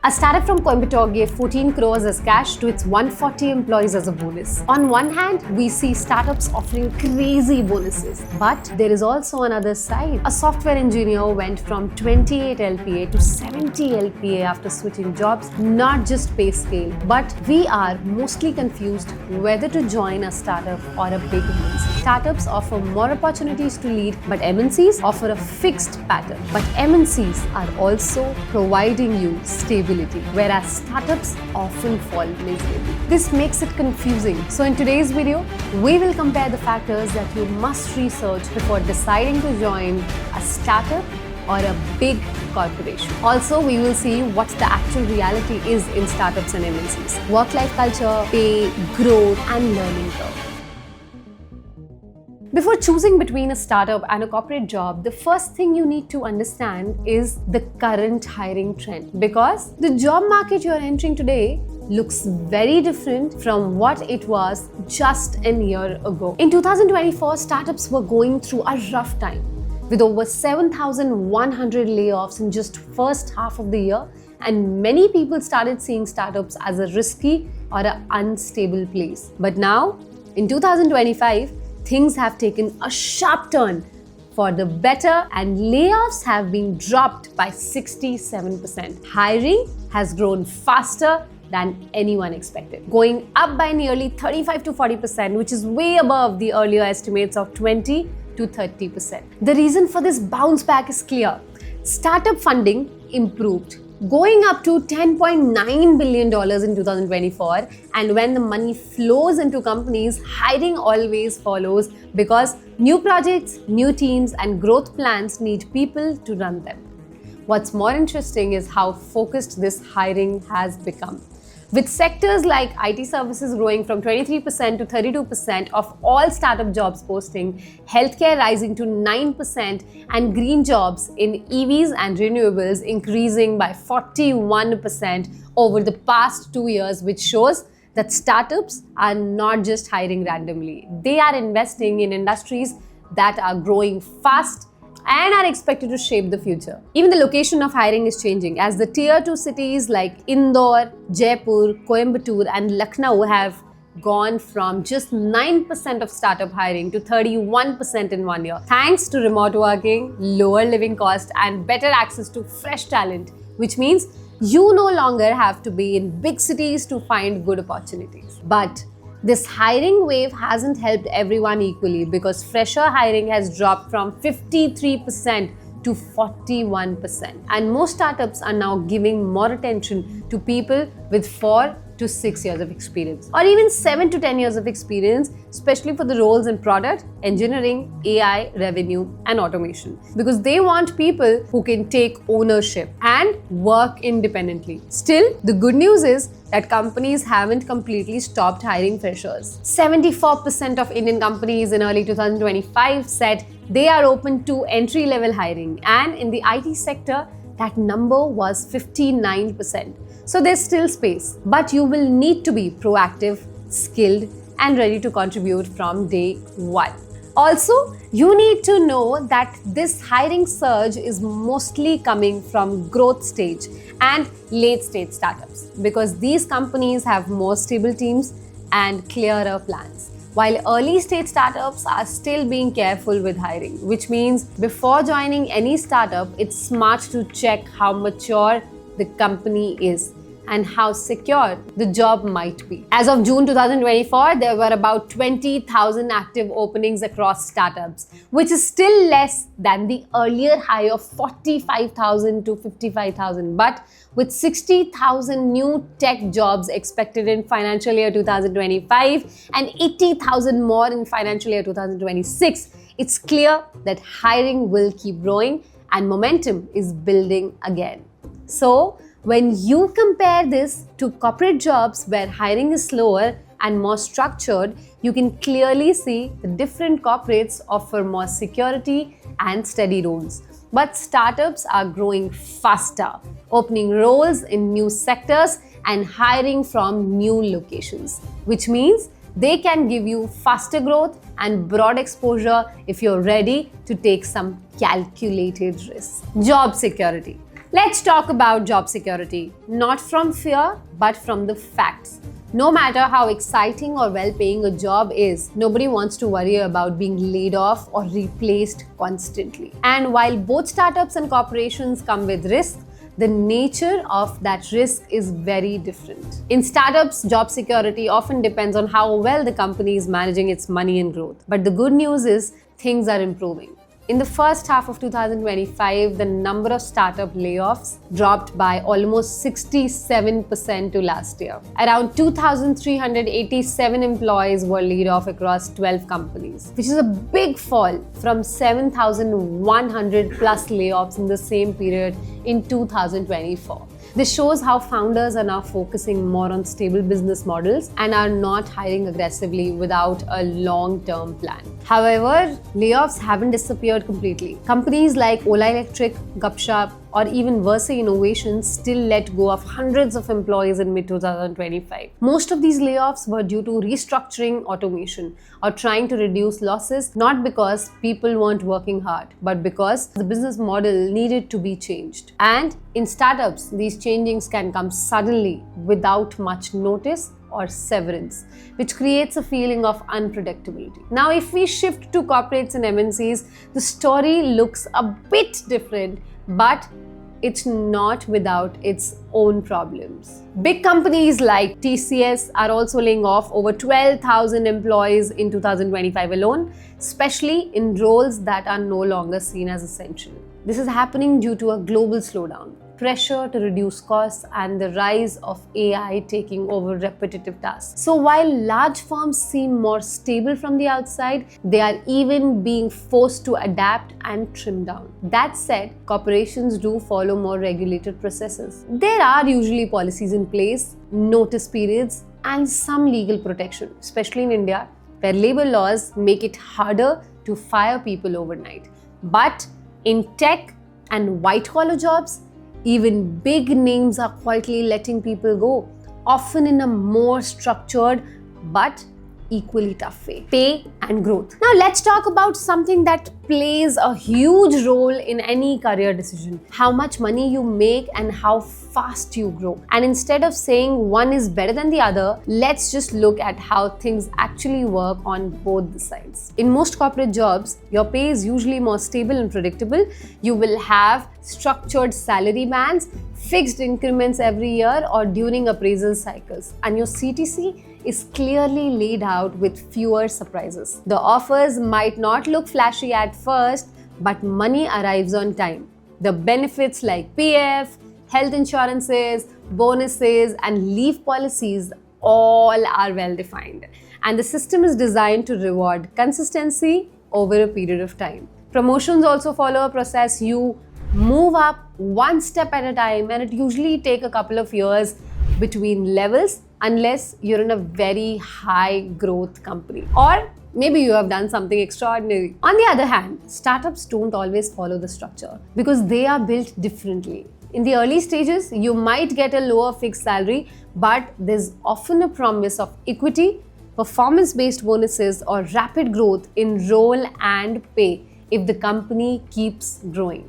A startup from Coimbatore gave 14 crores as cash to its 140 employees as a bonus. On one hand, we see startups offering crazy bonuses, but there is also another side. A software engineer went from 28 LPA to 70 LPA after switching jobs, not just pay scale, but we are mostly confused whether to join a startup or a big MNC. Startups offer more opportunities to lead, but MNCs offer a fixed pattern. But MNCs are also providing you stability, whereas startups often fall miserably. This makes it confusing. So in today's video, we will compare the factors that you must research before deciding to join a startup or a big corporation. Also, we will see what the actual reality is in startups and MNCs. Work-life culture, pay, growth, and learning curve. Before choosing between a startup and a corporate job, the first thing you need to understand is the current hiring trend, because the job market you're entering today looks very different from what it was just a year ago. In 2024, startups were going through a rough time with over 7,100 layoffs in just first half of the year, and many people started seeing startups as a risky or an unstable place. But now, in 2025, things have taken a sharp turn for the better and layoffs have been dropped by 67%. Hiring has grown faster than anyone expected, going up by nearly 35 to 40%, which is way above the earlier estimates of 20 to 30%. The reason for this bounce back is clear. Startup funding improved, going up to $10.9 billion in 2024, and when the money flows into companies, hiring always follows, because new projects, new teams, and growth plans need people to run them. What's more interesting is how focused this hiring has become, with sectors like IT services growing from 23% to 32% of all startup jobs posting, healthcare rising to 9%, and green jobs in EVs and renewables increasing by 41% over the past 2 years, which shows that startups are not just hiring randomly. They are investing in industries that are growing fast and are expected to shape the future. Even the location of hiring is changing, as the tier 2 cities like Indore, Jaipur, Coimbatore, and Lucknow have gone from just 9% of startup hiring to 31% in 1 year, thanks to remote working, lower living cost, and better access to fresh talent, which means you no longer have to be in big cities to find good opportunities. But this hiring wave hasn't helped everyone equally, because fresher hiring has dropped from 53% to 41%. And most startups are now giving more attention to people with 4 to 6 years of experience, or even 7 to 10 years of experience, especially for the roles in product, engineering, AI, revenue, and automation, because they want people who can take ownership and work independently. Still, the good news is that companies haven't completely stopped hiring freshers. 74% of Indian companies in early 2025 said they are open to entry-level hiring, and in the IT sector, that number was 59%. So there's still space, but you will need to be proactive, skilled, and ready to contribute from day one. Also, you need to know that this hiring surge is mostly coming from growth stage and late stage startups, because these companies have more stable teams and clearer plans, while early stage startups are still being careful with hiring, which means before joining any startup, it's smart to check how mature the company is and how secure the job might be. As of June 2024, there were about 20,000 active openings across startups, which is still less than the earlier high of 45,000 to 55,000. But with 60,000 new tech jobs expected in financial year 2025 and 80,000 more in financial year 2026, it's clear that hiring will keep growing and momentum is building again. So, when you compare this to corporate jobs where hiring is slower and more structured, you can clearly see the different corporates offer more security and steady roles. But startups are growing faster, opening roles in new sectors and hiring from new locations, which means they can give you faster growth and broad exposure if you're ready to take some calculated risks. Job security. Let's talk about job security, not from fear, but from the facts. No matter how exciting or well-paying a job is, nobody wants to worry about being laid off or replaced constantly. And while both startups and corporations come with risk, the nature of that risk is very different. In startups, job security often depends on how well the company is managing its money and growth. But the good news is things are improving. In the first half of 2025, the number of startup layoffs dropped by almost 67% to last year. Around 2,387 employees were laid off across 12 companies, which is a big fall from 7,100 plus layoffs in the same period in 2024. This shows how founders are now focusing more on stable business models and are not hiring aggressively without a long-term plan. However, layoffs haven't disappeared completely. Companies like Ola Electric, Gupshup, or even Versa Innovations still let go of hundreds of employees in mid-2025. Most of these layoffs were due to restructuring automation or trying to reduce losses, not because people weren't working hard, but because the business model needed to be changed. And in startups, these changings can come suddenly without much notice or severance, which creates a feeling of unpredictability. Now, if we shift to corporates and MNCs, the story looks a bit different, but it's not without its own problems. Big companies like TCS are also laying off over 12,000 employees in 2025 alone, especially in roles that are no longer seen as essential. This is happening due to a global slowdown, pressure to reduce costs, and the rise of AI taking over repetitive tasks. So while large firms seem more stable from the outside, they are even being forced to adapt and trim down. That said, corporations do follow more regulated processes. There are usually policies in place, notice periods, and some legal protection, especially in India, where labor laws make it harder to fire people overnight. But in tech and white-collar jobs, even big names are quietly letting people go, often in a more structured but equally tough way: pay and growth. Now let's talk about something that plays a huge role in any career decision: how much money you make and how fast you grow. And instead of saying one is better than the other, let's just look at how things actually work on both the sides. In most corporate jobs, your pay is usually more stable and predictable. You will have structured salary bands, fixed increments every year or during appraisal cycles, and your CTC is clearly laid out with fewer surprises. The offers might not look flashy at first, but money arrives on time. The benefits like PF, health insurances, bonuses, and leave policies all are well defined. And the system is designed to reward consistency over a period of time. Promotions also follow a process. You move up one step at a time, and it usually takes a couple of years between levels unless you're in a very high growth company, or maybe you have done something extraordinary. On the other hand, startups don't always follow the structure because they are built differently. In the early stages, you might get a lower fixed salary, but there's often a promise of equity, performance-based bonuses, or rapid growth in role and pay if the company keeps growing.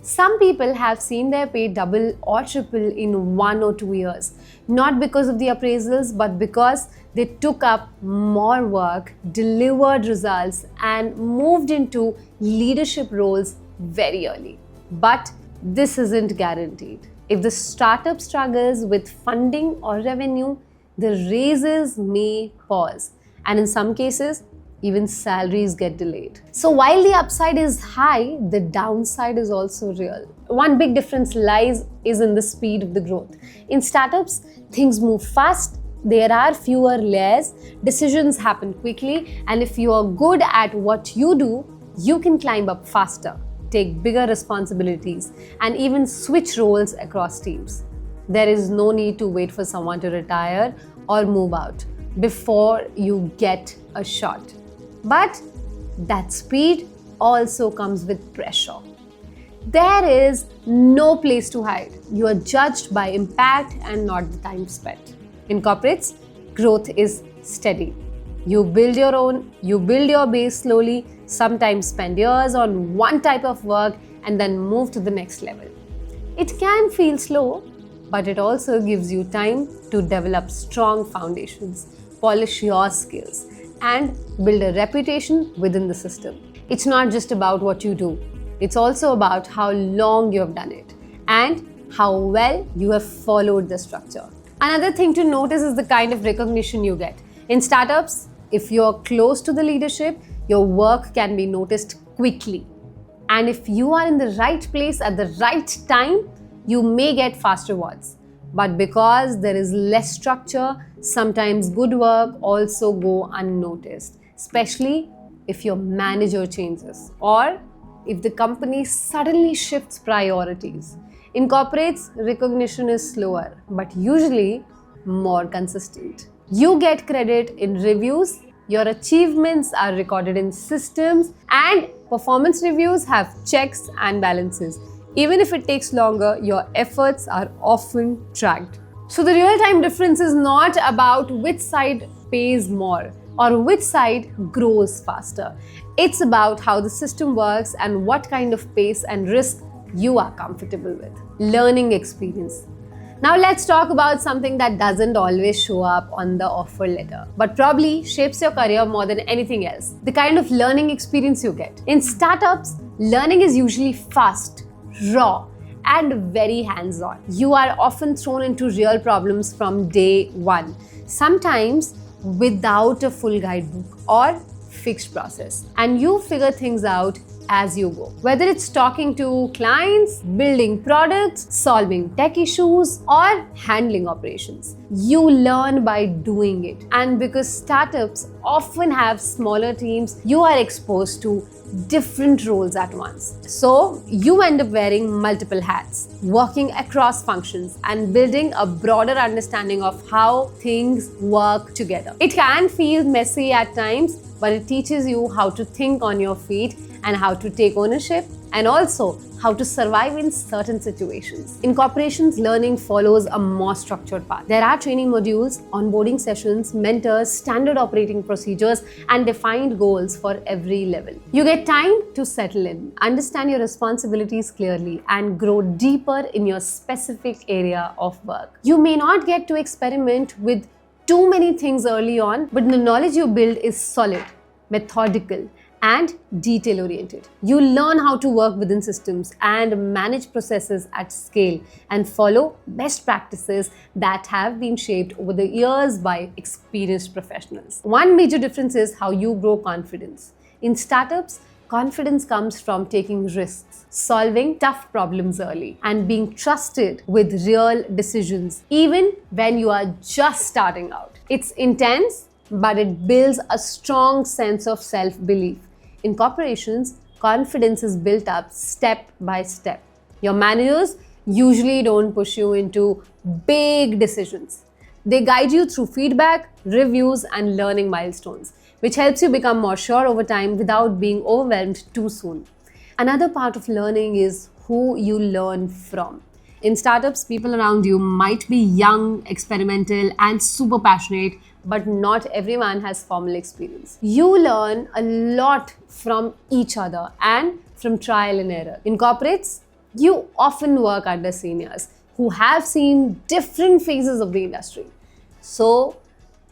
Some people have seen their pay double or triple in 1 or 2 years, not because of the appraisals, but because they took up more work, delivered results, and moved into leadership roles very early. But this isn't guaranteed. If the startup struggles with funding or revenue, the raises may pause, and in some cases, even salaries get delayed. So while the upside is high, the downside is also real. One big difference lies in the speed of the growth. In startups, things move fast, there are fewer layers, decisions happen quickly, and if you are good at what you do, you can climb up faster, take bigger responsibilities, and even switch roles across teams. There is no need to wait for someone to retire or move out before you get a shot. But that speed also comes with pressure. There is no place to hide. You are judged by impact and not the time spent. In corporates, growth is steady. You build your base slowly, sometimes spend years on one type of work and then move to the next level. It can feel slow, but it also gives you time to develop strong foundations, polish your skills, and build a reputation within the system. It's not just about what you do, it's also about how long you have done it and how well you have followed the structure. Another thing to notice is the kind of recognition you get. In startups, if you're close to the leadership, your work can be noticed quickly. And if you are in the right place at the right time, you may get fast rewards. But because there is less structure, sometimes good work also go unnoticed, especially if your manager changes or if the company suddenly shifts priorities. In corporates, recognition is slower, but usually more consistent. You get credit in reviews, your achievements are recorded in systems, and performance reviews have checks and balances. Even if it takes longer, your efforts are often tracked. So the real-time difference is not about which side pays more or which side grows faster. It's about how the system works and what kind of pace and risk you are comfortable with. Learning experience. Now let's talk about something that doesn't always show up on the offer letter, but probably shapes your career more than anything else. The kind of learning experience you get. In startups, learning is usually fast, raw, and very hands-on. You are often thrown into real problems from day one, sometimes without a full guidebook or fixed process, and you figure things out as you go. Whether it's talking to clients, building products, solving tech issues, or handling operations, you learn by doing it. And because startups often have smaller teams, you are exposed to different roles at once. So you end up wearing multiple hats, working across functions, and building a broader understanding of how things work together. It can feel messy at times, but it teaches you how to think on your feet and how to take ownership, and also how to survive in certain situations. In corporations, learning follows a more structured path. There are training modules, onboarding sessions, mentors, standard operating procedures, and defined goals for every level. You get time to settle in, understand your responsibilities clearly, and grow deeper in your specific area of work. You may not get to experiment with too many things early on, but the knowledge you build is solid, methodical, and detail-oriented. You learn how to work within systems and manage processes at scale and follow best practices that have been shaped over the years by experienced professionals. One major difference is how you grow confidence. In startups, confidence comes from taking risks, solving tough problems early, and being trusted with real decisions, even when you are just starting out. It's intense, but it builds a strong sense of self-belief. In corporations, confidence is built up step by step. Your managers usually don't push you into big decisions. They guide you through feedback, reviews, and learning milestones, which helps you become more sure over time without being overwhelmed too soon. Another part of learning is who you learn from. In startups, people around you might be young, experimental, and super passionate, but not everyone has formal experience. You learn a lot from each other and from trial and error. In corporates, you often work under seniors who have seen different phases of the industry. So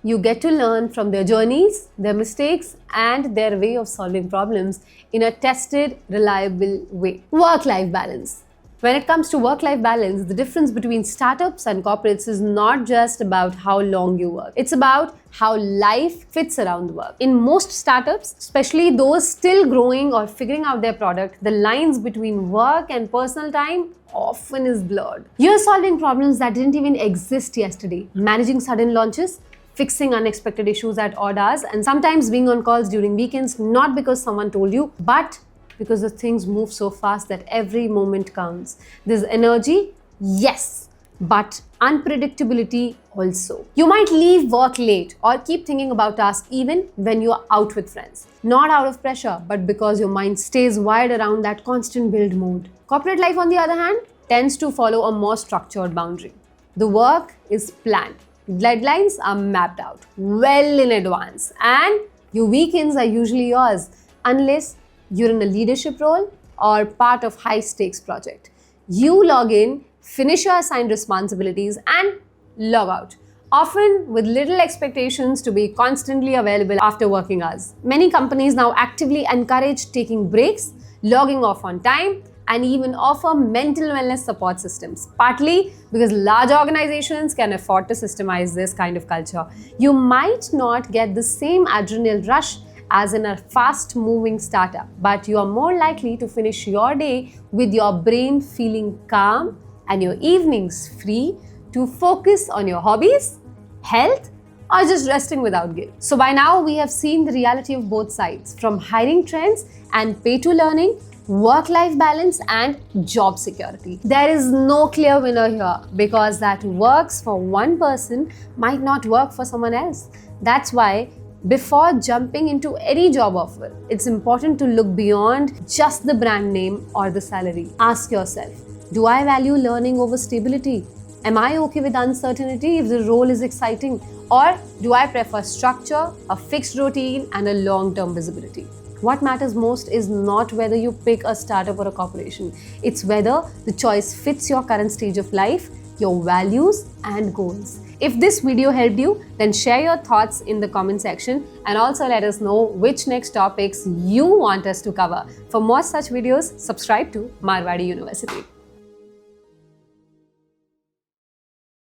you get to learn from their journeys, their mistakes, and their way of solving problems in a tested, reliable way. Work-life balance. When it comes to work-life balance, the difference between startups and corporates is not just about how long you work. It's about how life fits around work. In most startups, especially those still growing or figuring out their product, the lines between work and personal time often is blurred. You're solving problems that didn't even exist yesterday, managing sudden launches, fixing unexpected issues at odd hours, and sometimes being on calls during weekends, not because someone told you, but because the things move so fast that every moment counts. There's energy, yes, but unpredictability also. You might leave work late or keep thinking about tasks even when you're out with friends. Not out of pressure, but because your mind stays wired around that constant build mode. Corporate life, on the other hand, tends to follow a more structured boundary. The work is planned. Deadlines are mapped out well in advance, and your weekends are usually yours unless you're in a leadership role or part of high-stakes project. You log in, finish your assigned responsibilities, and log out, often with little expectations to be constantly available after working hours. Many companies now actively encourage taking breaks, logging off on time, and even offer mental wellness support systems, partly because large organizations can afford to systemize this kind of culture. You might not get the same adrenaline rush as in a fast-moving startup, but you are more likely to finish your day with your brain feeling calm and your evenings free to focus on your hobbies, health, or just resting without guilt. So by now, we have seen the reality of both sides, from hiring trends and pay-to-learning, work-life balance, and job security. There is no clear winner here because that works for one person might not work for someone else. That's why before jumping into any job offer, it's important to look beyond just the brand name or the salary. Ask yourself, do I value learning over stability? Am I okay with uncertainty if the role is exciting? Or do I prefer structure, a fixed routine, and a long-term visibility? What matters most is not whether you pick a startup or a corporation. It's whether the choice fits your current stage of life, your values, and goals. If this video helped you, then share your thoughts in the comment section and also let us know which next topics you want us to cover. For more such videos, subscribe to Marwadi University.